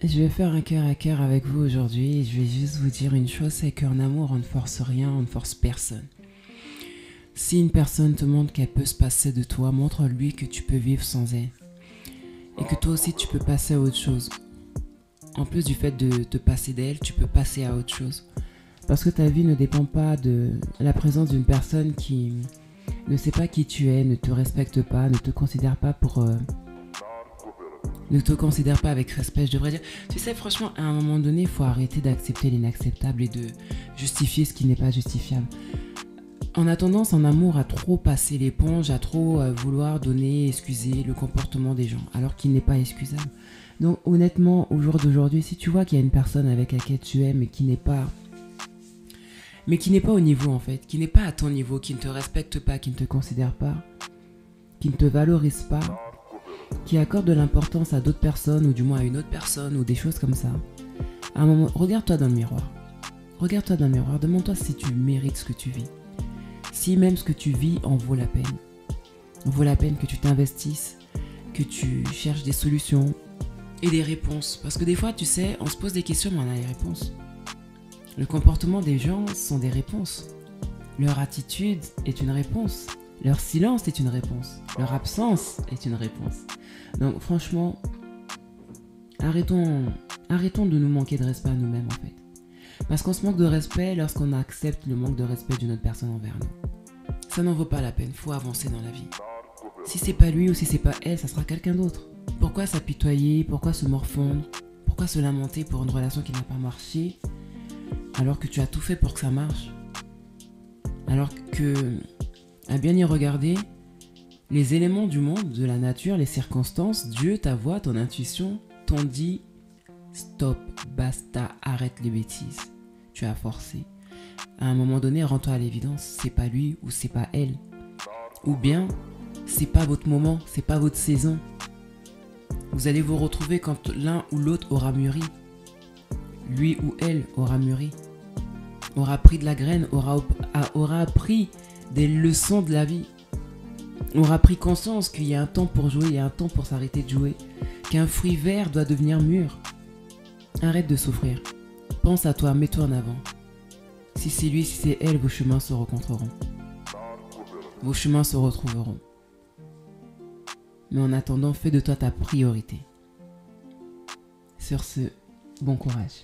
Je vais faire un cœur à cœur avec vous aujourd'hui et je vais juste vous dire une chose, c'est qu'en amour, on ne force rien, on ne force personne. Si une personne te montre qu'elle peut se passer de toi, montre-lui que tu peux vivre sans elle. Et que toi aussi, tu peux passer à autre chose. En plus du fait de te passer d'elle, tu peux passer à autre chose. Parce que ta vie ne dépend pas de la présence d'une personne qui ne sait pas qui tu es, ne te respecte pas, ne te considère pas ne te considère pas avec respect, je devrais dire. Tu sais, franchement, à un moment donné, il faut arrêter d'accepter l'inacceptable et de justifier ce qui n'est pas justifiable. On a tendance en amour à trop passer l'éponge, à trop vouloir donner, excuser le comportement des gens, alors qu'il n'est pas excusable. Donc honnêtement, au jour d'aujourd'hui, si tu vois qu'il y a une personne avec laquelle tu aimes mais qui n'est pas au niveau en fait, qui n'est pas à ton niveau, qui ne te respecte pas, qui ne te considère pas, qui ne te valorise pas, qui accorde de l'importance à d'autres personnes ou du moins à une autre personne ou des choses comme ça, à un moment, regarde-toi dans le miroir. Regarde-toi dans le miroir, demande-toi si tu mérites ce que tu vis. Si même ce que tu vis en vaut la peine. En vaut la peine que tu t'investisses, que tu cherches des solutions et des réponses. Parce que des fois, tu sais, on se pose des questions mais on a les réponses. Le comportement des gens sont des réponses. Leur attitude est une réponse. Leur silence est une réponse. Leur absence est une réponse. Donc franchement, arrêtons de nous manquer de respect à nous-mêmes en fait. Parce qu'on se manque de respect lorsqu'on accepte le manque de respect d'une autre personne envers nous. Ça n'en vaut pas la peine, faut avancer dans la vie. Si c'est pas lui ou si c'est pas elle, ça sera quelqu'un d'autre. Pourquoi s'apitoyer, pourquoi se morfondre, pourquoi se lamenter pour une relation qui n'a pas marché, alors que tu as tout fait pour que ça marche. Alors que, à bien y regarder, les éléments du monde, de la nature, les circonstances, Dieu, ta voix, ton intuition, t'ont dit stop, basta, arrête les bêtises. Tu as forcé. À un moment donné, rends-toi à l'évidence, c'est pas lui ou c'est pas elle. Ou bien, c'est pas votre moment, c'est pas votre saison. Vous allez vous retrouver quand l'un ou l'autre aura mûri. Lui ou elle aura mûri. Aura pris de la graine, aura appris des leçons de la vie. Aura pris conscience qu'il y a un temps pour jouer, il y a un temps pour s'arrêter de jouer. Qu'un fruit vert doit devenir mûr. Arrête de souffrir. Pense à toi, mets-toi en avant. Si c'est lui, si c'est elle, vos chemins se rencontreront. Vos chemins se retrouveront. Mais en attendant, fais de toi ta priorité. Sur ce, bon courage.